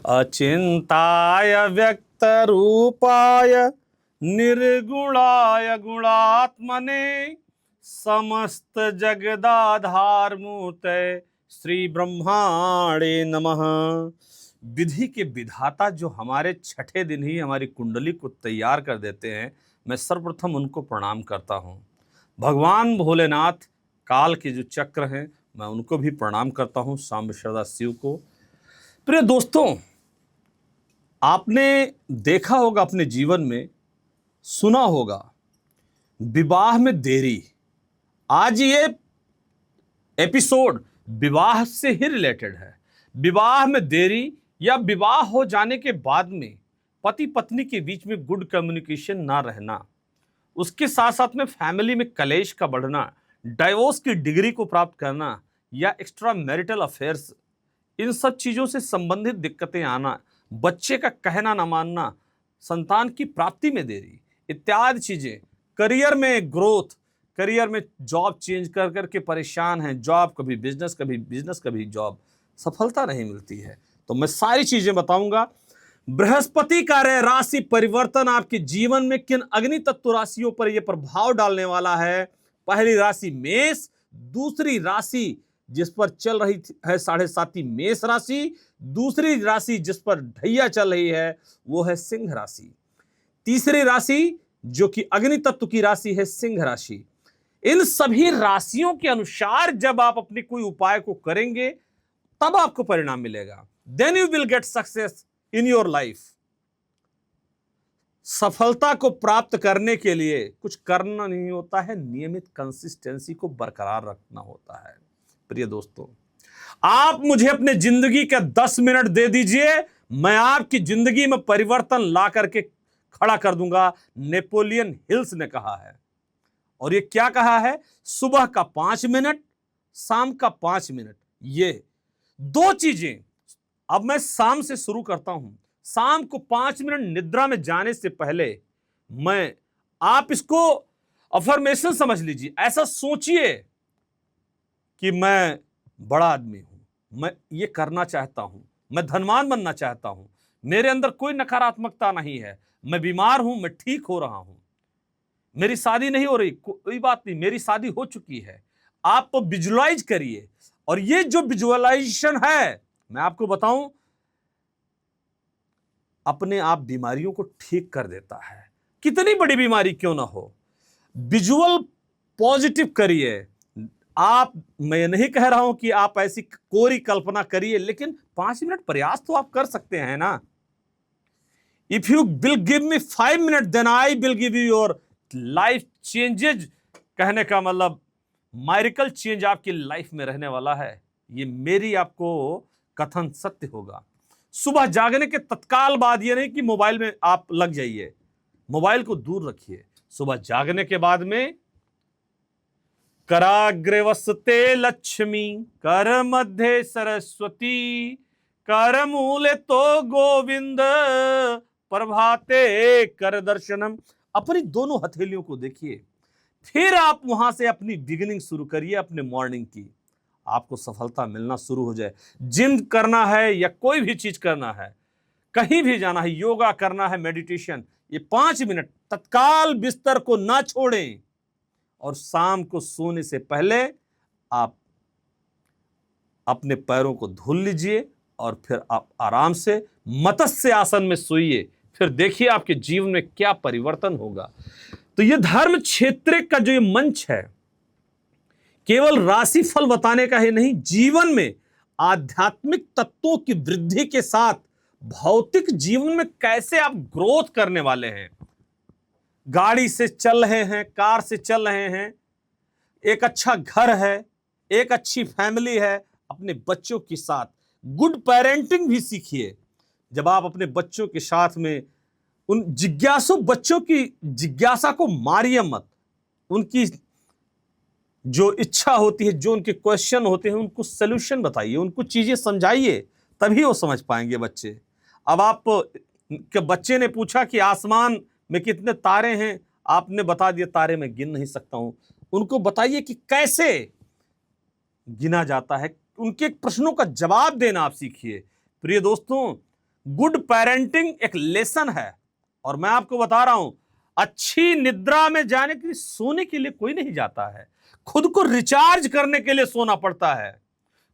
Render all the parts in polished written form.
अचिंताय व्यक्तरूपाय निर्गुणाय गुणात्मने समस्त जगदाधार मूर्ते श्री ब्रह्माणे नमः। विधि के विधाता जो हमारे छठे दिन ही हमारी कुंडली को तैयार कर देते हैं, मैं सर्वप्रथम उनको प्रणाम करता हूँ। भगवान भोलेनाथ काल के जो चक्र हैं, मैं उनको भी प्रणाम करता हूँ, सांब श्रद्धा शिव को। प्रिय दोस्तों, आपने देखा होगा अपने जीवन में, सुना होगा विवाह में देरी। आज ये एपिसोड विवाह से ही रिलेटेड है। विवाह में देरी या विवाह हो जाने के बाद में पति पत्नी के बीच में गुड कम्युनिकेशन ना रहना, उसके साथ साथ में फैमिली में कलेश का बढ़ना, डाइवोर्स की डिग्री को प्राप्त करना या एक्स्ट्रा मैरिटल अफेयर्स, इन सब चीज़ों से संबंधित दिक्कतें आना, बच्चे का कहना ना मानना, संतान की प्राप्ति में देरी इत्यादि चीज़ें, करियर में ग्रोथ, करियर में जॉब चेंज कर करके परेशान हैं, जॉब कभी बिजनेस, कभी बिजनेस कभी जॉब, सफलता नहीं मिलती है। तो मैं सारी चीज़ें बताऊंगा। बृहस्पति का राशि परिवर्तन आपके जीवन में किन अग्नि तत्व राशियों पर यह प्रभाव डालने वाला है। पहली राशि मेष, दूसरी राशि जिस पर चल रही है 7.5 मेष राशि, दूसरी राशि जिस पर ढैया चल रही है वो है सिंह राशि, तीसरी राशि जो कि अग्नि तत्व की राशि है सिंह राशि। इन सभी राशियों के अनुसार जब आप अपने कोई उपाय को करेंगे तब आपको परिणाम मिलेगा। Then you will get success in your life. सफलता को प्राप्त करने के लिए कुछ करना नहीं होता है, नियमित कंसिस्टेंसी को बरकरार रखना होता है। प्रिय दोस्तों, आप मुझे अपने जिंदगी का 10 मिनट दे दीजिए, मैं आपकी जिंदगी में परिवर्तन ला करके खड़ा कर दूंगा। नेपोलियन हिल्स ने कहा है, और ये क्या कहा है? सुबह का 5 मिनट, शाम का 5 मिनट, ये दो चीजें। अब मैं शाम से शुरू करता हूं। शाम को 5 मिनट निद्रा में जाने से पहले आप इसको अफर्मेशन समझ लीजिए। ऐसा सोचिए कि मैं बड़ा आदमी हूं, मैं ये करना चाहता हूं, मैं धनवान बनना चाहता हूं, मेरे अंदर कोई नकारात्मकता नहीं है, मैं बीमार हूं, मैं ठीक हो रहा हूं, मेरी शादी नहीं हो रही, कोई बात नहीं, मेरी शादी हो चुकी है। आप विजुअलाइज करिए, और ये जो विजुअलाइजेशन है, मैं आपको बताऊं, अपने आप बीमारियों को ठीक कर देता है। कितनी बड़ी बीमारी क्यों ना हो, विजुअल पॉजिटिव करिए आप। मैं नहीं कह रहा हूं कि आप ऐसी कोरी कल्पना करिए, लेकिन 5 मिनट प्रयास तो आप कर सकते हैं ना। If you will give me 5 minute then I will give you your life changes. कहने का मतलब मायरिकल चेंज आपकी लाइफ में रहने वाला है। ये मेरी आपको कथन सत्य होगा। सुबह जागने के तत्काल बाद, ये नहीं कि मोबाइल में आप लग जाइए, मोबाइल को दूर रखिए। सुबह जागने के बाद में कराग्रे वसते लक्ष्मी, कर मध्य सरस्वती, कर मूले तो गोविंद, प्रभाते कर दर्शनम। अपनी दोनों हथेलियों को देखिए, फिर आप वहां से अपनी बिगिनिंग शुरू करिए अपने मॉर्निंग की। आपको सफलता मिलना शुरू हो जाए। जिम करना है या कोई भी चीज करना है, कहीं भी जाना है, योगा करना है, मेडिटेशन, ये 5 मिनट तत्काल बिस्तर को ना छोड़ें। और शाम को सोने से पहले आप अपने पैरों को धुल लीजिए और फिर आप आराम से मत्स्य आसन में सोइए। फिर देखिए आपके जीवन में क्या परिवर्तन होगा। तो ये धर्म क्षेत्र का जो ये मंच है, केवल राशिफल बताने का ही नहीं, जीवन में आध्यात्मिक तत्वों की वृद्धि के साथ भौतिक जीवन में कैसे आप ग्रोथ करने वाले हैं। गाड़ी से चल रहे हैं, कार से चल रहे हैं, एक अच्छा घर है, एक अच्छी फैमिली है, अपने बच्चों के साथ गुड पेरेंटिंग भी सीखिए। जब आप अपने बच्चों के साथ में उन जिज्ञासु बच्चों की जिज्ञासा को मारिए मत। उनकी जो इच्छा होती है, जो उनके क्वेश्चन होते हैं, उनको सलूशन बताइए, उनको चीजें समझाइए, तभी वो समझ पाएंगे बच्चे। अब आप के बच्चे ने पूछा कि आसमान में कितने तारे हैं, आपने बता दिया तारे मैं गिन नहीं सकता हूं। उनको बताइए कि कैसे गिना जाता है। उनके प्रश्नों का जवाब देना आप सीखिए। प्रिय दोस्तों, गुड पेरेंटिंग एक लेसन है। और मैं आपको बता रहा हूं, अच्छी निद्रा में जाने के लिए सोने के लिए कोई नहीं जाता है, खुद को रिचार्ज करने के लिए सोना पड़ता है,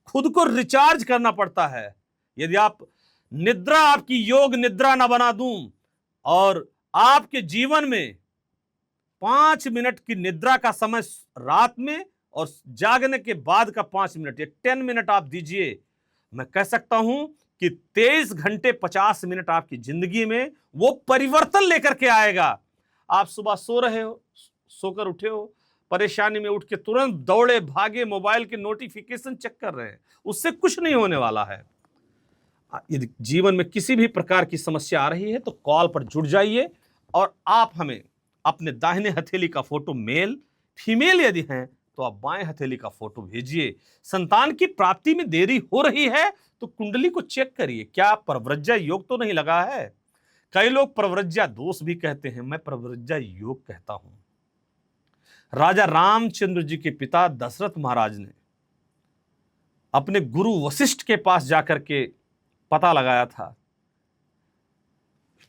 खुद को रिचार्ज करना पड़ता है। यदि आप निद्रा आपकी योग निद्रा ना बना दूं और आपके जीवन में 5 मिनट की निद्रा का समय रात में और जागने के बाद का 5 मिनट, ये 10 मिनट आप दीजिए, मैं कह सकता हूं कि 23 घंटे 50 मिनट आपकी जिंदगी में वो परिवर्तन लेकर के आएगा। आप सुबह सो रहे हो, सोकर उठे हो, परेशानी में उठ के तुरंत दौड़े भागे मोबाइल के नोटिफिकेशन चेक कर रहे हैं, उससे कुछ नहीं होने वाला है। यदि जीवन में किसी भी प्रकार की समस्या आ रही है तो कॉल पर जुड़ जाइए और आप हमें अपने दाहिने हथेली का फोटो, मेल फीमेल यदि हैं तो आप बाएं हथेली का फोटो भेजिए। संतान की प्राप्ति में देरी हो रही है तो कुंडली को चेक करिए, क्या प्रव्रज्या योग तो नहीं लगा है। कई लोग प्रव्रज्या दोष भी कहते हैं, मैं प्रव्रज्या योग कहता हूं। राजा रामचंद्र जी के पिता दशरथ महाराज ने अपने गुरु वशिष्ठ के पास जाकर के पता लगाया था।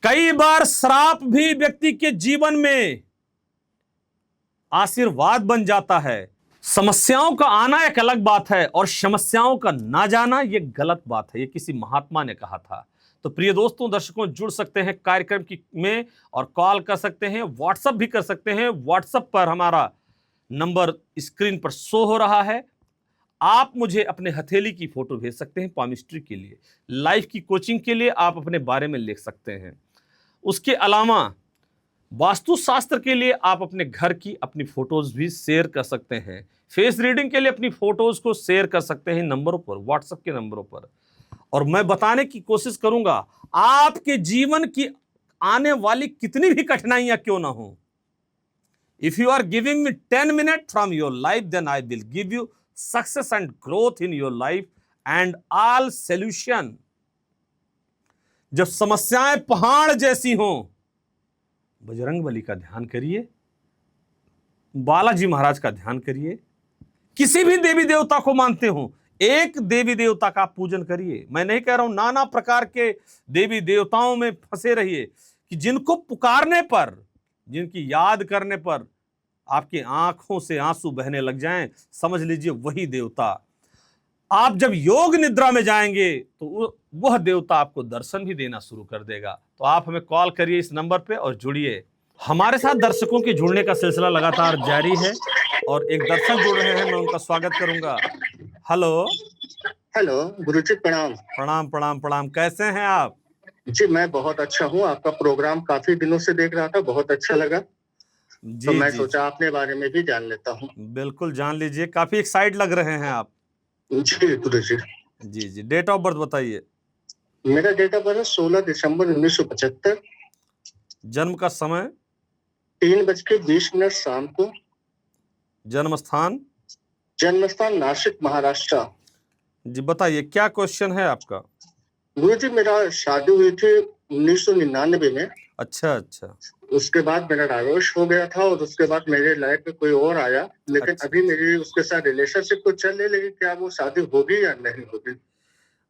कई बार श्राप भी व्यक्ति के जीवन में आशीर्वाद बन जाता है। समस्याओं का आना एक अलग बात है और समस्याओं का ना जाना यह गलत बात है, यह किसी महात्मा ने कहा था। तो प्रिय दोस्तों, दर्शकों, जुड़ सकते हैं कार्यक्रम की में और कॉल कर सकते हैं, व्हाट्सएप भी कर सकते हैं। व्हाट्सएप पर हमारा नंबर स्क्रीन पर शो हो रहा है। आप मुझे अपने हथेली की फोटो भेज सकते हैं पामिस्ट्री के लिए, लाइफ की कोचिंग के लिए आप अपने बारे में लिख सकते हैं। उसके अलावा वास्तुशास्त्र के लिए आप अपने घर की अपनी फोटोज भी शेयर कर सकते हैं। फेस रीडिंग के लिए अपनी फोटोज को शेयर कर सकते हैं नंबरों पर, व्हाट्सएप के नंबरों पर। और मैं बताने की कोशिश करूंगा आपके जीवन की आने वाली कितनी भी कठिनाइयां क्यों ना हो, if you are giving me 10 minute from your life, then I will give you success and growth in your life and all solution. जब समस्याएं पहाड़ जैसी हों, बजरंगबली का ध्यान करिए, बालाजी महाराज का ध्यान करिए, किसी भी देवी देवता को मानते हो, एक देवी देवता का पूजन करिए। मैं नहीं कह रहा हूं नाना प्रकार के देवी देवताओं में फंसे रहिए कि जिनको पुकारने पर, जिनकी याद करने पर आपकी आंखों से आंसू बहने लग जाएं, समझ लीजिए वही देवता। आप जब योग निद्रा में जाएंगे तो वह देवता आपको दर्शन भी देना शुरू कर देगा। तो आप हमें कॉल करिए इस नंबर पे और जुड़िए। हमारे साथ दर्शकों के जुड़ने का सिलसिला लगातार जारी है और एक दर्शक जुड़ रहे हैं, मैं उनका स्वागत करूंगा। हेलो हेलो गुरुजी, प्रणाम। प्रणाम प्रणाम प्रणाम, कैसे हैं आप? जी मैं बहुत अच्छा हूँ, आपका प्रोग्राम काफी दिनों से देख रहा था, बहुत अच्छा लगा। जी तो मैं जी सोचा अपने बारे में भी जान लेता हूँ। बिल्कुल जान लीजिए, काफी एक्साइट लग रहे हैं आप। जी गुरुजी, जी जी, डेट ऑफ बर्थ बताइए। मेरा डेट ऑफ बर्थ 16 दिसंबर 1975, जन्म का समय, 3:20 शाम को। जन्म स्थान? जन्म स्थान नासिक, महाराष्ट्र। जी बताइए, क्या क्वेश्चन है आपका? गुरुजी, मेरा शादी हुई थी 1999 में। अच्छा अच्छा, उसके बाद मेरा डाइवोर्स हो गया था और उसके बाद मेरे लाइफ में कोई और आया, लेकिन अच्छा। अभी मेरी उसके साथ रिलेशनशिप तो चल रही, लेकिन क्या वो शादी होगी या नहीं होगी?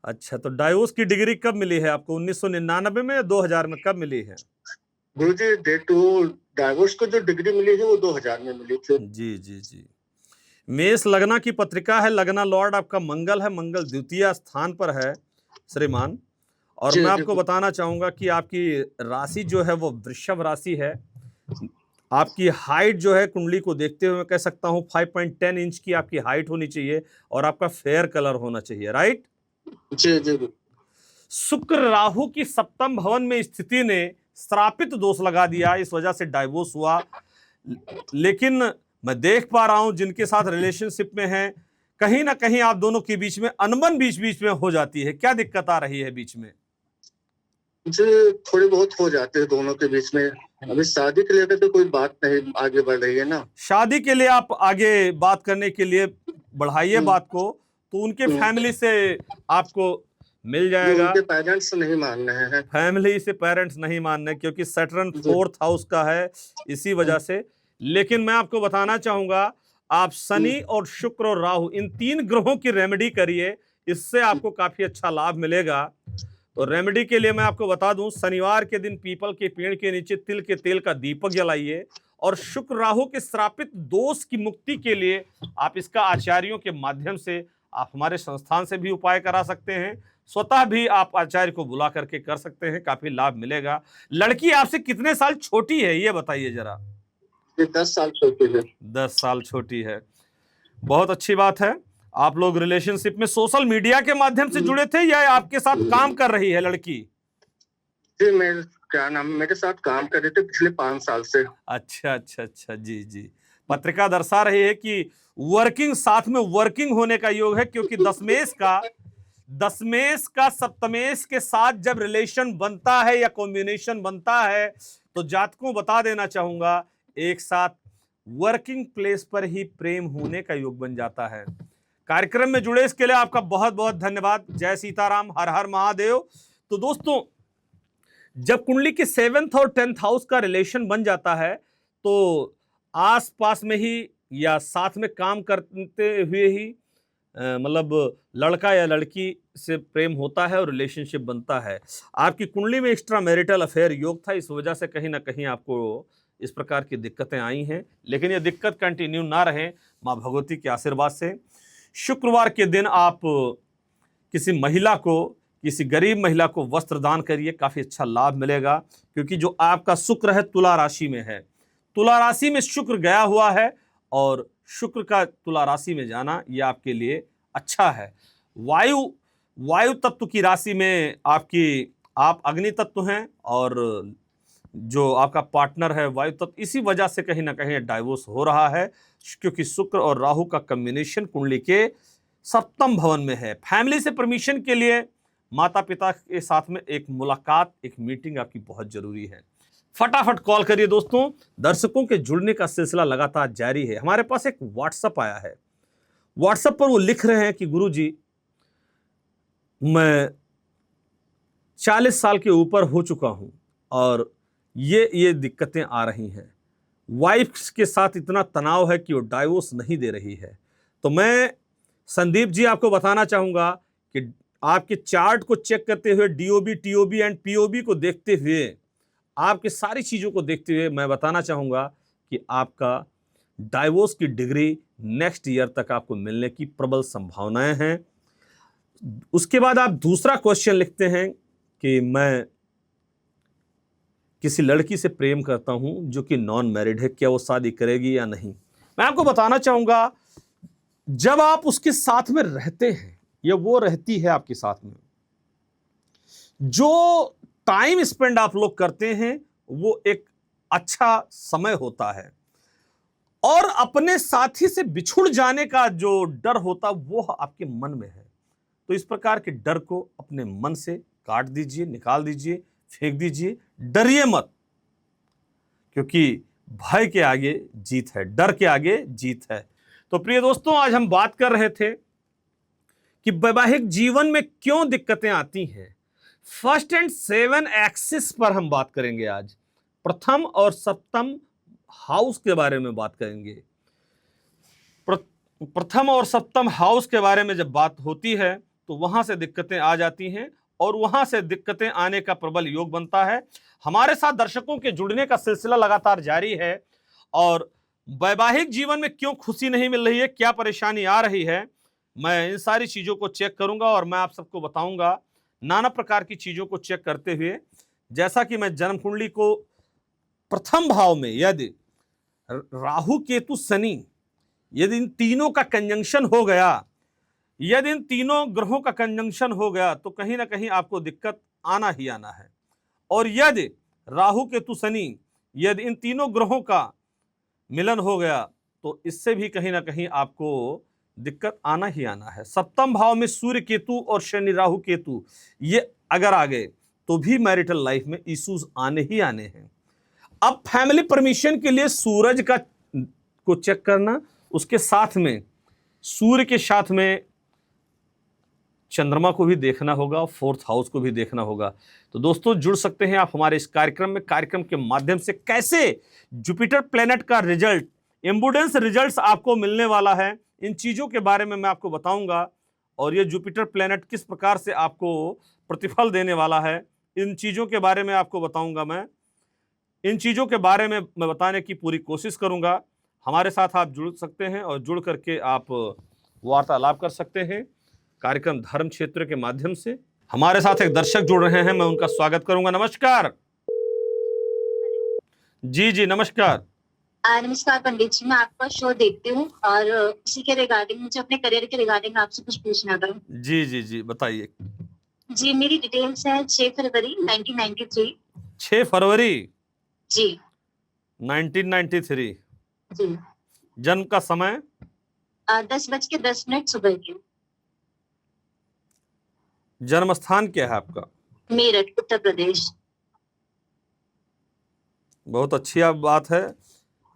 अच्छा, तो डाइवोर्स की डिग्री कब मिली है आपको, 1999 में या 2000 में, कब मिली है? गुरुजी, डाइवोर्स को जो डिग्री मिली है वो 2000 में मिली थी। जी जी जी। मेष लगना की पत्रिका है, लगना लॉर्ड आपका मंगल है, मंगल द्वितीय स्थान पर है श्रीमान। और मैं आपको बताना चाहूंगा कि आपकी राशि जो है वो वृषभ राशि है। आपकी हाइट जो है कुंडली को देखते हुए मैं कह सकता हूँ 5.10 इंच की आपकी हाइट होनी चाहिए और आपका फेयर कलर होना चाहिए, राइट? जी जी। शुक्र राहु की सप्तम भवन में स्थिति ने श्रापित दोष लगा दिया, इस वजह से डाइवोर्स हुआ। लेकिन मैं देख पा रहा हूं जिनके साथ रिलेशनशिप में हैं, कहीं ना कहीं आप दोनों के बीच में अनबन बीच बीच में हो जाती है। क्या दिक्कत आ रही है बीच में? जी थोड़ी बहुत हो जाते हैं दोनों के बीच में। अभी शादी के लेकर तो कोई बात नहीं आगे बढ़ रही है ना। शादी के लिए आप आगे बात करने के लिए बढ़ाइए बात को, तो उनके फैमिली से आपको मिल जाएगा। उनके पेरेंट्स नहीं मान रहे हैं। फैमिली से पेरेंट्स नहीं मान रहे क्योंकि सैटर्न 4th हाउस का है, इसी वजह से। लेकिन मैं आपको बताना चाहूंगा, आप शनि और शुक्र और राहु इन 3 ग्रहों की रेमेडी करिए, इससे आपको काफी अच्छा लाभ मिलेगा। तो रेमेडी के लिए मैं आपको बता दूं, शनिवार के दिन पीपल के पेड़ के नीचे तिल के तेल का दीपक जलाइए, और शुक्र राहु के श्रापित दोष की मुक्ति के लिए आप इसका आचार्यों के माध्यम से, आप हमारे संस्थान से भी उपाय करा सकते हैं, स्वतः भी आप आचार्य को बुला करके कर सकते हैं, काफी लाभ मिलेगा। लड़की आपसे कितने साल छोटी है ये बताइए जरा? ये 10 साल छोटी है। 10 साल छोटी है, बहुत अच्छी बात है। आप लोग रिलेशनशिप में सोशल मीडिया के माध्यम से जुड़े थे या आपके साथ काम कर रही है लड़की? जी मेरे साथ काम कर रहे थे पिछले 5 साल से। अच्छा अच्छा अच्छा, जी जी। पत्रिका दर्शा रही है कि वर्किंग, साथ में वर्किंग होने का योग है, क्योंकि दशमेश का सप्तमेश के साथ जब रिलेशन बनता है या कॉम्बिनेशन बनता है तो जातकों बता देना चाहूंगा, एक साथ वर्किंग प्लेस पर ही प्रेम होने का योग बन जाता है। कार्यक्रम में जुड़े इसके लिए आपका बहुत बहुत धन्यवाद। जय सीताराम, हर हर महादेव। तो दोस्तों, जब कुंडली के 7th और 10th हाउस का रिलेशन बन जाता है तो आसपास में ही या साथ में काम करते हुए ही मतलब लड़का या लड़की से प्रेम होता है और रिलेशनशिप बनता है। आपकी कुंडली में एक्स्ट्रा मैरिटल अफेयर योग था, इस वजह से कहीं ना कहीं आपको इस प्रकार की दिक्कतें आई हैं, लेकिन ये दिक्कत कंटिन्यू ना रहे माँ भगवती के आशीर्वाद से। शुक्रवार के दिन आप किसी महिला को, किसी गरीब महिला को वस्त्र दान करिए, काफी अच्छा लाभ मिलेगा, क्योंकि जो आपका शुक्र है तुला राशि में है, तुला राशि में शुक्र गया हुआ है, और शुक्र का तुला राशि में जाना यह आपके लिए अच्छा है। वायु तत्व की राशि में आप अग्नि तत्व हैं, और जो आपका पार्टनर है वायु तत्व, इसी वजह से कहीं ना कहीं डाइवोर्स हो रहा है, क्योंकि शुक्र और राहु का कॉम्बिनेशन कुंडली के 7th भवन में है। फैमिली से परमिशन के लिए माता पिता के साथ में एक मुलाकात, एक मीटिंग आपकी बहुत जरूरी है। फटाफट कॉल करिए दोस्तों। दर्शकों के जुड़ने का सिलसिला लगातार जारी है। हमारे पास एक व्हाट्सएप आया है, व्हाट्सएप पर वो लिख रहे हैं कि गुरुजी, मैं 40 साल के ऊपर हो चुका हूं और ये दिक्कतें आ रही हैं, वाइफ के साथ इतना तनाव है कि वो डाइवोर्स नहीं दे रही है। तो मैं संदीप जी आपको बताना चाहूंगा कि आपके चार्ट को चेक करते हुए, डीओबी, टीओबी एंड पीओबी को देखते हुए, आपके सारी चीजों को देखते हुए मैं बताना चाहूंगा कि आपका डाइवोर्स की डिग्री नेक्स्ट ईयर तक आपको मिलने की प्रबल संभावनाएं हैं। उसके बाद आप दूसरा क्वेश्चन लिखते हैं कि मैं किसी लड़की से प्रेम करता हूं जो कि नॉन मैरिड है, क्या वो शादी करेगी या नहीं। मैं आपको बताना चाहूंगा, जब आप उसके साथ में रहते हैं या वो रहती है आपके साथ में, जो टाइम स्पेंड आप लोग करते हैं वो एक अच्छा समय होता है, और अपने साथी से बिछुड़ जाने का जो डर होता वो आपके मन में है। तो इस प्रकार के डर को अपने मन से काट दीजिए, निकाल दीजिए, फेंक दीजिए। डरिए मत, क्योंकि भय के आगे जीत है, डर के आगे जीत है। तो प्रिय दोस्तों, आज हम बात कर रहे थे कि वैवाहिक जीवन में क्यों दिक्कतें आती हैं। 1st and 7th एक्सिस पर हम बात करेंगे आज। प्रथम और सप्तम हाउस के बारे में बात करेंगे। प्रथम और सप्तम हाउस के बारे में जब बात होती है तो वहां से दिक्कतें आ जाती हैं, और वहां से दिक्कतें आने का प्रबल योग बनता है। हमारे साथ दर्शकों के जुड़ने का सिलसिला लगातार जारी है, और वैवाहिक जीवन में क्यों खुशी नहीं मिल रही है, क्या परेशानी आ रही है, मैं इन सारी चीजों को चेक करूंगा और मैं आप सबको बताऊंगा। नाना प्रकार की चीजों को चेक करते हुए, जैसा कि मैं जन्म कुंडली को प्रथम भाव में यदि राहु केतु शनि, यदि इन तीनों का कंजंक्शन हो गया, यदि इन तीनों ग्रहों का कंजंक्शन हो गया तो कहीं ना कहीं आपको दिक्कत आना ही आना है। और यदि राहु केतु शनि, यदि इन तीनों ग्रहों का मिलन हो गया तो इससे भी कहीं ना कहीं आपको दिक्कत आना ही आना है। सप्तम भाव में सूर्य केतु और शनि राहु केतु ये अगर आ गए तो भी मैरिटल लाइफ में इश्यूज आने ही आने हैं। अब फैमिली परमिशन के लिए सूरज को चेक करना, उसके साथ में सूर्य के साथ में चंद्रमा को भी देखना होगा, 4th हाउस को भी देखना होगा। तो दोस्तों, जुड़ सकते हैं आप हमारे इस कार्यक्रम में। कार्यक्रम के माध्यम से कैसे जुपिटर प्लेनेट का रिजल्ट, एम्बुडेंस रिजल्ट्स आपको मिलने वाला है, इन चीजों के बारे में मैं आपको बताऊंगा। और ये जुपिटर प्लेनेट किस प्रकार से आपको प्रतिफल देने वाला है, इन चीज़ों के बारे में आपको बताऊंगा। मैं इन चीज़ों के बारे में मैं बताने की पूरी कोशिश करूंगा। हमारे साथ आप जुड़ सकते हैं और जुड़ करके आप वार्तालाप कर सकते हैं कार्यक्रम धर्म क्षेत्र के माध्यम से। हमारे साथ एक दर्शक जुड़ रहे हैं, मैं उनका स्वागत करूंगा। नमस्कार। जी जी नमस्कार। नमस्कार पंडित जी, मैं आपका शो देखती हूँ और इसी के रिगार्डिंग मुझे अपने करियर के रिगार्डिंग आपसे कुछ पूछना था। जी जी जी बताइए। जी, मेरी डिटेल्स है 6 फरवरी 1993। 6 फरवरी जी 1993। जी जन्म का समय 10:10 सुबह के। जन्म स्थान क्या है आपका? मेरठ, उत्तर प्रदेश। बहुत अच्छी आप बात है।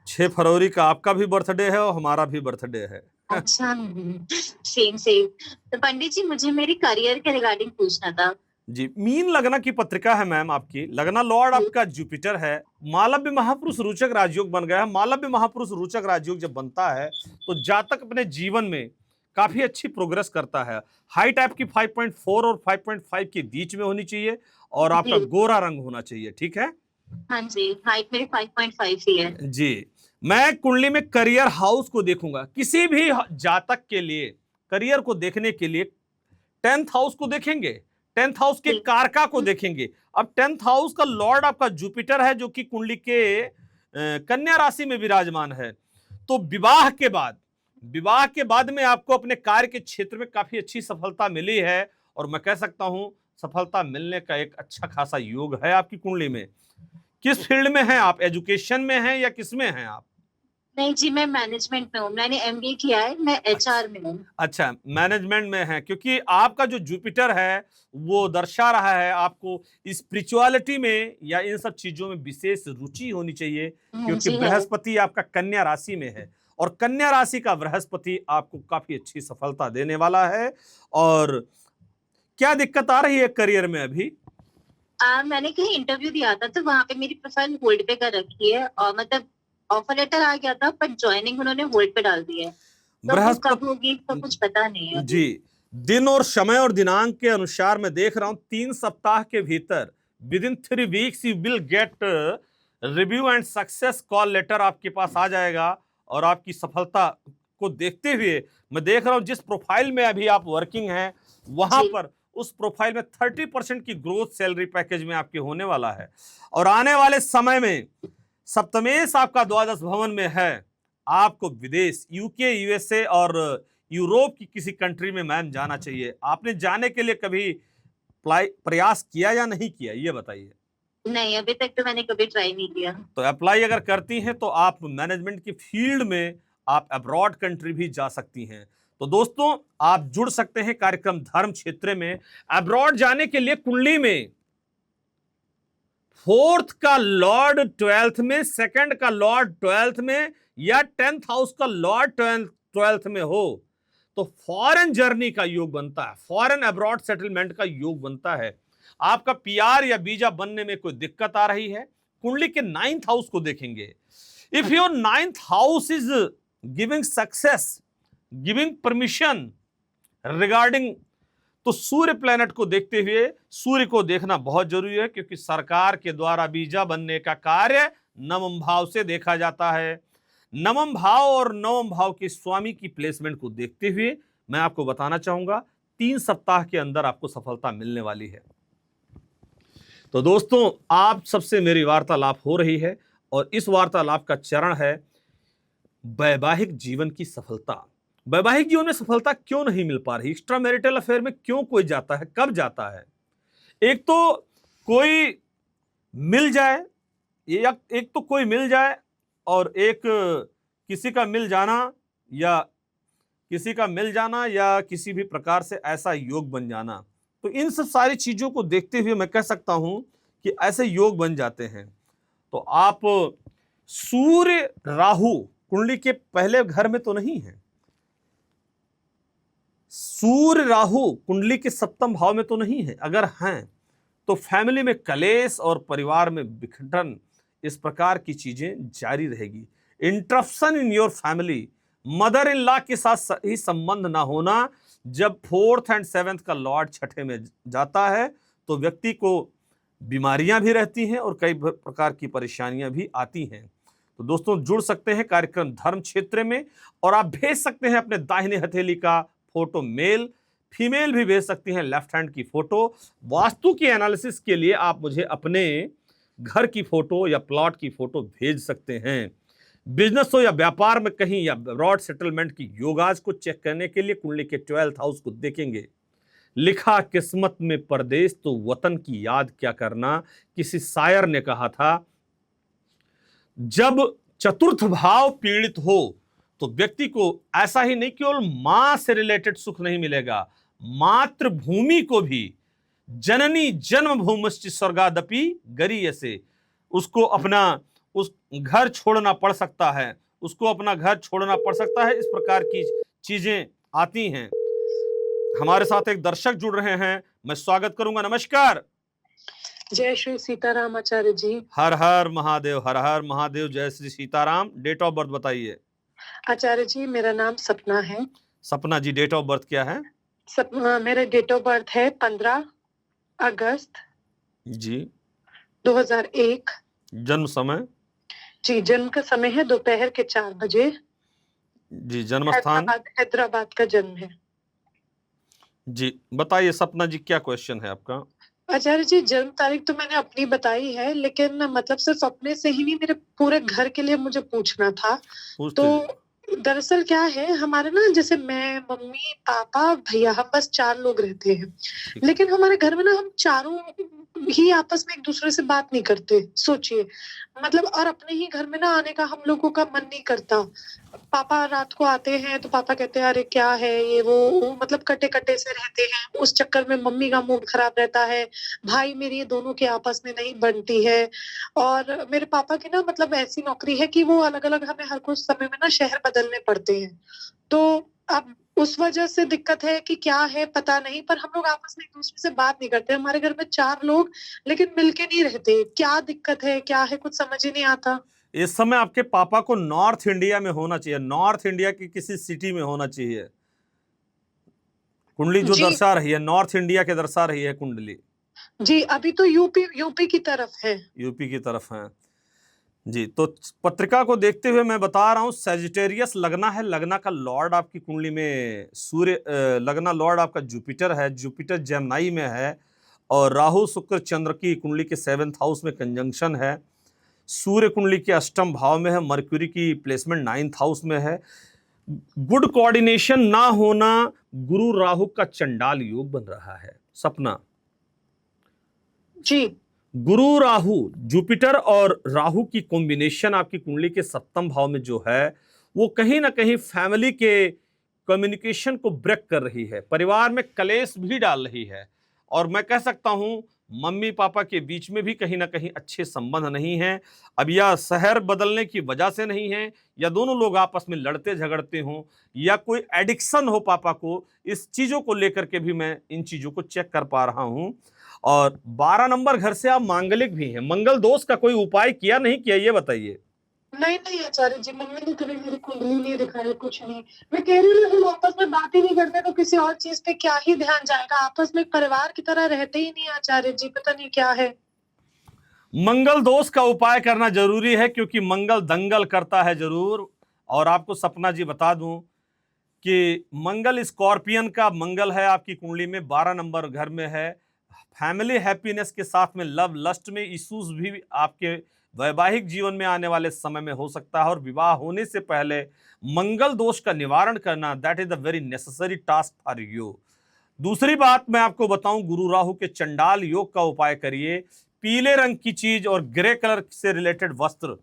6 फरवरी का आपका भी बर्थडे है और हमारा भी बर्थडे है। अच्छा, सेम सेम। तो पंडित जी, मुझे मेरी करियर के रिगार्डिंग पूछना था। जी, मीन लगना की पत्रिका है मैम आपकी। लगना लॉर्ड आपका जुपिटर है। मालव्य महापुरुष रोचक राजयोग बन गया है। मालव्य महापुरुष रोचक राजयोग जब बनता है तो जातक अपने जीवन में काफी अच्छी प्रोग्रेस करता है। हाइट आपकी 5.4 और 5.5 के बीच में होनी चाहिए और आपका जी। गोरा रंग होना चाहिए, ठीक है? हाँ जी, हाइट मेरी 5.5 ही है। जी, मैं कुंडली में करियर हाउस को देखूंगा। किसी भी जातक के लिए करियर को देखने के लिए 10th हाउस को देखेंगे, 10th हाउस के जी। कारका को देखेंगे। अब 10th हाउस का लॉर्ड आपका जुपिटर है जो कि कुंडली के कन्या राशि में विराजमान है। तो विवाह के बाद में आपको अपने कार्य के क्षेत्र में काफी अच्छी सफलता मिली है और मैं कह सकता हूं सफलता मिलने का एक अच्छा खासा योग है आपकी कुंडली में। किस फील्ड में हैं आप? एजुकेशन में हैं या किस में हैं आप? नहीं जी, मैं मैनेजमेंट में हूँ। मैंने MBA किया है, मैं HR में हूँ। अच्छा, मैनेजमेंट में है, क्योंकि आपका जो जुपिटर है वो दर्शा रहा है आपको स्पिरिचुअलिटी में या इन सब चीजों में विशेष रुचि होनी चाहिए, क्योंकि जी है। बृहस्पति आपका कन्या राशि में है और कन्या राशि का बृहस्पति आपको काफी अच्छी सफलता देने वाला है। और क्या दिक्कत आ रही है करियर में अभी? मैंने कहीं इंटरव्यू दिया था तो वहां पे मेरी प्रोफाइल होल्ड पे कर रखी है और मतलब ऑफर लेटर आ गया था पर ज्वाइनिंग उन्होंने होल्ड पे डाल दी है। तो वो बृहस्पति कब होगी तो कुछ पता नहीं है। जी, दिन और समय और दिनांक के अनुसार मैं देख रहा हूं 3 सप्ताह के भीतर within 3 weeks you will get review and success call letter आपके पास आ जाएगा। और आपकी सफलता को देखते हुए मैं देख रहा हूं जिस प्रोफाइल में अभी आप वर्किंग हैं वहां जी। पर उस प्रोफाइल में 30% की ग्रोथ सैलरी पैकेज में आपके होने वाला है। और आने वाले समय में सप्तमेश आपका द्वादश भवन में है। आपको विदेश यूके, USA और यूरोप की किसी कंट्री में मैम जाना चाहिए। आपने जाने के लिए कभी प्रयास किया या नहीं किया, ये बताइए। नहीं, अभी तक तो मैंने कभी ट्राई नहीं किया। तो अप्लाई अगर करती हैं तो आप मैनेजमेंट की फील्ड में आप अब्रॉड कंट्री भी जा सकती हैं। तो दोस्तों आप जुड़ सकते हैं कार्यक्रम धर्म क्षेत्र में। अब्रॉड जाने के लिए कुंडली में 4th का लॉर्ड 12th में, 2nd का लॉर्ड 12th में या 10th हाउस का लॉर्ड 12th में हो तो फॉरेन जर्नी का योग बनता है, फॉरेन अब्रॉड सेटलमेंट का योग बनता है। आपका PR या वीजा बनने में कोई दिक्कत आ रही है, कुंडली के 9th हाउस को देखेंगे। If your 9th house is giving success, giving permission regarding, तो सूर्य प्लैनेट को देखते हुए सूर्य को देखना बहुत जरूरी है, क्योंकि सरकार के द्वारा वीजा बनने का कार्य नवम भाव से देखा जाता है। नवम भाव और नवम भाव के स्वामी की प्लेसमेंट को देखते हुए मैं आपको बताना चाहूंगा 3 सप्ताह के अंदर आपको सफलता मिलने वाली है। तो दोस्तों आप सबसे मेरी वार्तालाप हो रही है और इस वार्तालाप का चरण है वैवाहिक जीवन की सफलता। वैवाहिक जीवन में सफलता क्यों नहीं मिल पा रही? एक्स्ट्रा मैरिटल अफेयर में क्यों कोई जाता है, कब जाता है? एक तो कोई मिल जाए या एक तो कोई मिल जाए और एक किसी का मिल जाना या किसी भी प्रकार से ऐसा योग बन जाना। तो इन सब सारी चीजों को देखते हुए मैं कह सकता हूं कि ऐसे योग बन जाते हैं। तो आप सूर्य राहु कुंडली के पहले घर में तो नहीं है, सूर्य राहु कुंडली के 7th भाव में तो नहीं है। अगर हैं तो फैमिली में कलेश और परिवार में विघटन, इस प्रकार की चीजें जारी रहेगी। Interruption in your family, mother in law के साथ सही संबंध ना होना, जब 4th एंड 7th का लॉर्ड छठे में जाता है तो व्यक्ति को बीमारियां भी रहती हैं और कई प्रकार की परेशानियां भी आती हैं। तो दोस्तों जुड़ सकते हैं कार्यक्रम धर्म क्षेत्र में, और आप भेज सकते हैं अपने दाहिने हथेली का फोटो, मेल फीमेल भी भेज सकती हैं लेफ्ट हैंड की फोटो। वास्तु की एनालिसिस के लिए आप मुझे अपने घर की फोटो या प्लॉट की फोटो भेज सकते हैं। बिजनेस हो या व्यापार में कहीं या ब्रॉड सेटलमेंट की योगाज को चेक करने के लिए कुंडली के 12th हाउस को देखेंगे। लिखा किस्मत में परदेश तो वतन की याद क्या करना, किसी शायर ने कहा था। जब चतुर्थ भाव पीड़ित हो तो व्यक्ति को ऐसा ही नहीं केवल मां से रिलेटेड सुख नहीं मिलेगा, मातृभूमि को भी, जननी जन्मभूमिश्च स्वर्गादपि गरीयसे, उसको अपना उस घर छोड़ना पड़ सकता है, उसको अपना घर छोड़ना पड़ सकता है। इस प्रकार की चीजें आती हैं। हमारे साथ एक दर्शक जुड़ रहे हैं, मैं स्वागत करूंगा। नमस्कार। जय श्री सीताराम आचार्य जी। हर हर महादेव, हर हर महादेव, जय Shri Sitaram. Date of birth बताइए। आचार्य जी मेरा नाम सपना है। सपना जी, डेट ऑफ बर्थ क्या है? मेरा डेट ऑफ बर्थ है 15 अगस्त जी। 2001। जन्म समय? जी, जन्म का समय है दोपहर के 4 बजे। जी। जन्म स्थान? हैदराबाद का जन्म है। जी बताइए सपना जी, क्या क्वेश्चन है आपका? आचार्य जी जन्म तारीख तो मैंने अपनी बताई है, लेकिन मतलब सिर्फ अपने से ही नहीं, मेरे पूरे घर के लिए मुझे पूछना था। तो दरअसल क्या है, हमारे ना जैसे मैं, मम्मी, पापा, भैया, हम बस 4 लोग रहते हैं। लेकिन हमारे घर में ना हम चारों ही आपस में एक दूसरे से बात नहीं करते। सोचिए, मतलब और अपने ही घर में ना आने का हम लोगों का मन नहीं करता। पापा रात को आते हैं तो पापा कहते हैं अरे क्या है ये वो, मतलब कटे कटे से रहते हैं। उस चक्कर में मम्मी का मूड खराब रहता है। भाई मेरी दोनों के आपस में नहीं बनती है। और मेरे पापा की ना मतलब ऐसी नौकरी है कि वो अलग अलग हमें हर कुछ समय में ना शहर बदलने पड़ते हैं। तो अब उस वजह से दिक्कत है कि क्या है पता नहीं, पर हम लोग आपस में एक दूसरे से बात नहीं करते। हमारे घर में 4 लोग लेकिन मिलके नहीं रहते। क्या दिक्कत है, क्या है, कुछ समझ ही नहीं आता। इस समय आपके पापा को नॉर्थ इंडिया में होना चाहिए, नॉर्थ इंडिया की किसी सिटी में होना चाहिए। कुंडली जो दर्शा रही है नॉर्थ इंडिया के दर्शा रही है कुंडली। जी अभी तो यूपी की तरफ है। यूपी की तरफ है जी। तो पत्रिका को देखते हुए मैं बता रहा हूं, सेजिटेरियस लगना है। लगना का लॉर्ड आपकी कुंडली में सूर्य, लगना लॉर्ड आपका जुपिटर है। जुपिटर जेमिनी में है और राहु शुक्र चंद्र की कुंडली के 7th हाउस में कंजंक्शन है। सूर्य कुंडली के 8म भाव में है। मर्क्यूरी की प्लेसमेंट 9th हाउस में है। गुड कोऑर्डिनेशन ना होना, गुरु राहु का चंडाल योग बन रहा है। सपना जी, गुरु राहु, जुपिटर और राहु की कॉम्बिनेशन आपकी कुंडली के 7म भाव में जो है वो कहीं ना कहीं फैमिली के कम्युनिकेशन को ब्रेक कर रही है, परिवार में कलेश भी डाल रही है। और मैं कह सकता हूं मम्मी पापा के बीच में भी कहीं ना कहीं अच्छे संबंध नहीं हैं। अब या शहर बदलने की वजह से नहीं है, या दोनों लोग आपस में लड़ते झगड़ते हों, या कोई एडिक्शन हो पापा को। इस चीजों को लेकर के भी मैं इन चीजों को चेक कर पा रहा हूं। और 12 नंबर घर से आप मांगलिक भी हैं। मंगल दोष का कोई उपाय किया नहीं किया, ये बताइए। नहीं आचार्य जी, मम्मी ने कभी मेरी कुंडली नहीं दिखाई, कुछ नहीं। मैं कह रही हूँ हम आपस में बात ही नहीं करते तो किसी और चीज पे क्या ही ध्यान जाएगा। आपस में परिवार की तरह रहते ही नहीं आचार्य जी, पता नहीं क्या है। मंगल दोष का उपाय करना जरूरी है, क्योंकि मंगल दंगल करता है जरूर। और आपको सपना जी बता दूं कि मंगल स्कॉर्पियन का मंगल है, आपकी कुंडली में 12 नंबर घर में है। फैमिली हैप्पीनेस के साथ में लव लस्ट में इश्यूज भी आपके वैवाहिक जीवन में आने वाले समय में हो सकता है। और विवाह होने से पहले मंगल दोष का निवारण करना, that is the very necessary task for you. दूसरी बात मैं आपको बताऊं, गुरु राहु के चंडाल योग का उपाय करिए। पीले रंग की चीज और ग्रे कलर से रिलेटेड वस्त्र,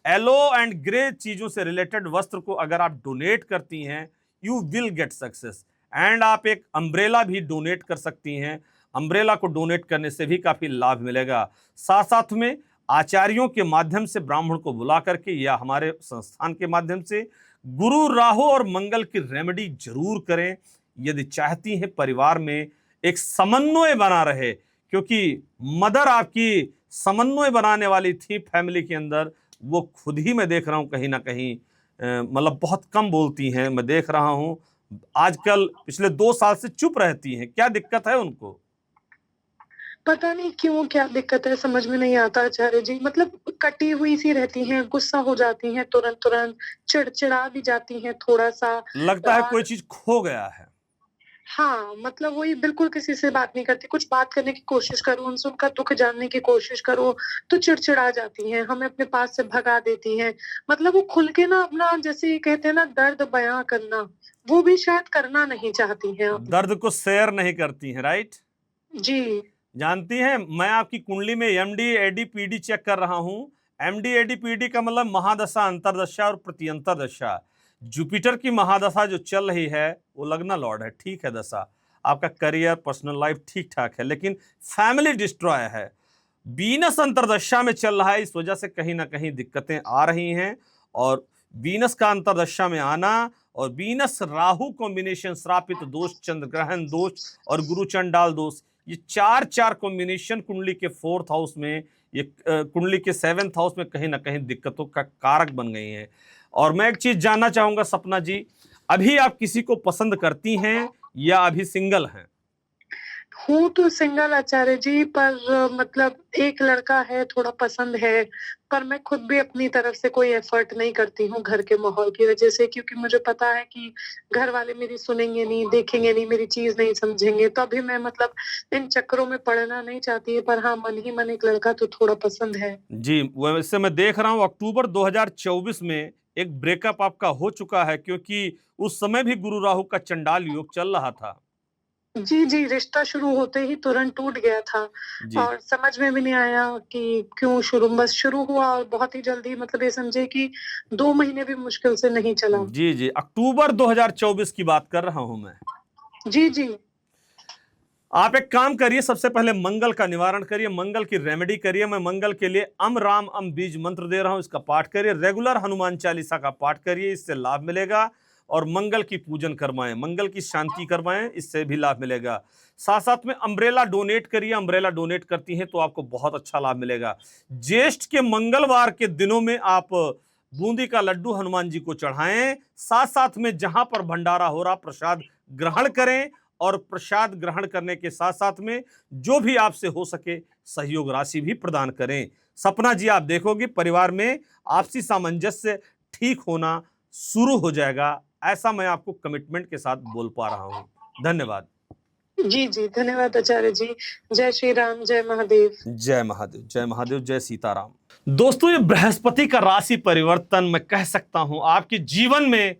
येलो एंड ग्रे चीजों से रिलेटेड वस्त्र को अगर आप डोनेट करती हैं, you will get success. And आप एक अम्ब्रेला भी डोनेट कर सकती हैं। अम्ब्रेला को डोनेट करने से भी काफी लाभ मिलेगा। साथ साथ में आचार्यों के माध्यम से ब्राह्मण को बुला करके या हमारे संस्थान के माध्यम से गुरु राहु और मंगल की रेमेडी जरूर करें, यदि चाहती हैं परिवार में एक समन्वय बना रहे। क्योंकि मदर आपकी समन्वय बनाने वाली थी फैमिली के अंदर, वो खुद ही मैं देख रहा हूं कहीं ना कहीं मतलब बहुत कम बोलती हैं। मैं देख रहा हूं आजकल पिछले 2 साल से चुप रहती हैं, क्या दिक्कत है उनको? पता नहीं क्यों, क्या दिक्कत है समझ में नहीं आता आचार्य जी। मतलब कटी हुई सी रहती हैं, गुस्सा हो जाती हैं तुरंत-तुरंत, चिड़चिड़ा भी जाती हैं थोड़ा-सा। लगता है कोई और चीज खो गया है। हाँ, मतलब वही बिल्कुल किसी से बात नहीं करती। कुछ बात करने की कोशिश करूँ, उनसे उनका दुःख जानने की कोशिश करूँ, तो चिड़चिड़ा जाती हैं, हमें अपने पास से भगा देती हैं। मतलब वो खुल के ना अपना, जैसे ये कहते हैं ना, दर्द बयाँ करना, वो भी शायद करना नहीं चाहती हैं अब। दर्द को शेयर नहीं करती हैं, राइट? जी। जानती हैं, मैं आपकी कुंडली में एमडी एडी पीडी चेक कर रहा हूं। एमडी एडी पीडी का मतलब महादशा, अंतरदशा और प्रत्यंतर दशा। जुपिटर की महादशा जो चल रही है वो लग्न लॉर्ड है, ठीक है दशा। आपका करियर, पर्सनल लाइफ ठीक ठाक है, लेकिन फैमिली डिस्ट्रॉय है। वीनस अंतरदशा में चल रहा है, इस वजह से कहीं ना कहीं दिक्कतें आ रही हैं। और वीनस का अंतरदशा में आना और वीनस राहु कॉम्बिनेशन, श्रापित दोष, चंद्र ग्रहण दोष और गुरु चंडाल दोष, ये चार कॉम्बिनेशन कुंडली के 4th हाउस में, ये कुंडली के 7th हाउस में कहीं ना कहीं दिक्कतों का कारक बन गई हैं। और मैं एक चीज जानना चाहूंगा सपना जी, अभी आप किसी को पसंद करती हैं या अभी सिंगल हैं? हूँ तो सिंगल आचार्य जी, पर मतलब एक लड़का है, थोड़ा पसंद है, पर मैं खुद भी अपनी तरफ से कोई एफर्ट नहीं करती हूँ घर के माहौल की वजह से, क्योंकि मुझे पता है कि घर वाले मेरी सुनेंगे नहीं, देखेंगे नहीं, मेरी चीज नहीं समझेंगे। तो अभी मैं मतलब इन चक्करों में पड़ना नहीं चाहती है, पर हाँ, मन ही मन एक लड़का तो थोड़ा पसंद है। जी, वैसे मैं देख रहा हूं अक्टूबर 2024 में एक ब्रेकअप आपका हो चुका है, क्योंकि उस समय भी गुरु राहु का चंडाल योग चल रहा था। जी, जी, रिश्ता शुरू होते ही तुरंत टूट गया था जी और समझ में भी नहीं आया कि क्यों शुरू, बस शुरू हुआ और बहुत ही जल्दी, मतलब ये समझिए कि 2 महीने भी मुश्किल से नहीं चला। जी जी, अक्टूबर 2024 की बात कर रहा हूं मैं। जी, जी। आप एक काम करिए, सबसे पहले मंगल का निवारण करिए, मंगल की रेमेडी करिए। मैं मंगल के लिए अम राम अम बीज मंत्र दे रहा हूं, इसका पाठ करिए। रेगुलर हनुमान चालीसा का पाठ करिए, इससे लाभ मिलेगा। और मंगल की पूजन करवाएं, मंगल की शांति करवाएं, इससे भी लाभ मिलेगा। साथ साथ में अम्ब्रेला डोनेट करिए, अम्ब्रेला डोनेट करती हैं तो आपको बहुत अच्छा लाभ मिलेगा। ज्येष्ठ के मंगलवार के दिनों में आप बूंदी का लड्डू हनुमान जी को चढ़ाएं। साथ साथ में जहां पर भंडारा हो रहा प्रसाद ग्रहण करें, और प्रसाद ग्रहण करने के साथ साथ में जो भी आपसे हो सके सहयोग राशि भी प्रदान करें। सपना जी, आप देखोगे परिवार में आपसी सामंजस्य ठीक होना शुरू हो जाएगा, ऐसा मैं आपको कमिटमेंट के साथ बोल पा रहा हूं। धन्यवाद। जी, जी, धन्यवाद आचार्य जी। जय श्री राम, जय महादेव। जय महादेव, जय महादेव, जय सीताराम। दोस्तों, ये बृहस्पति का राशि परिवर्तन मैं कह सकता हूं आपके जीवन में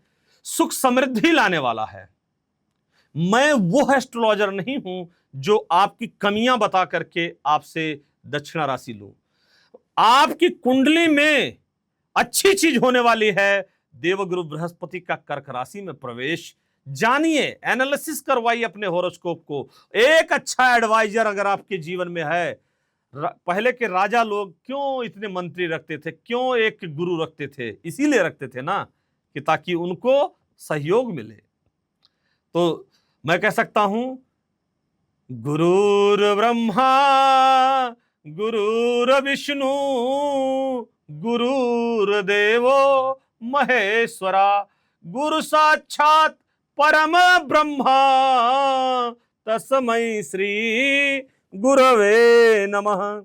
सुख समृद्धि लाने वाला है। मैं वो एस्ट्रोलॉजर नहीं हूं जो आपकी कमियां बता करके आपसे दक्षिणा राशि लूं। आपकी कुंडली में अच्छी चीज होने वाली है। देवगुरु बृहस्पति का कर्क राशि में प्रवेश, जानिए, एनालिसिस करवाइए अपने होरोस्कोप को। एक अच्छा एडवाइजर अगर आपके जीवन में है, पहले के राजा लोग क्यों इतने मंत्री रखते थे, क्यों एक गुरु रखते थे? इसीलिए रखते थे ना, कि ताकि उनको सहयोग मिले। तो मैं कह सकता हूं, गुरुर ब्रह्मा गुरुर विष्णु गुरुर्देवो महेश्वरा, गुरु साक्षात परम ब्रह्मा तस्मै श्री गुरवे नमः।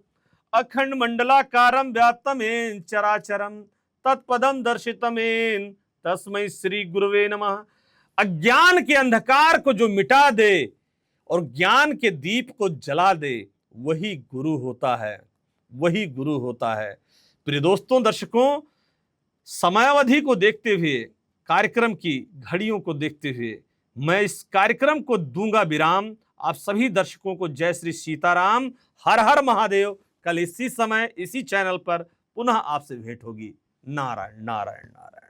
अखंड मंडलाकारं व्याप्तमेन चराचरं तत्पदं दर्शितमेन तस्मै श्री गुरवे नमः। अज्ञान के अंधकार को जो मिटा दे और ज्ञान के दीप को जला दे, वही गुरु होता है, वही गुरु होता है। प्रिय दोस्तों, दर्शकों, समयावधि को देखते हुए, कार्यक्रम की घड़ियों को देखते हुए मैं इस कार्यक्रम को दूंगा विराम। आप सभी दर्शकों को जय श्री सीताराम, हर हर महादेव। कल इसी समय इसी चैनल पर पुनः आपसे भेंट होगी। नारायण नारायण नारायण।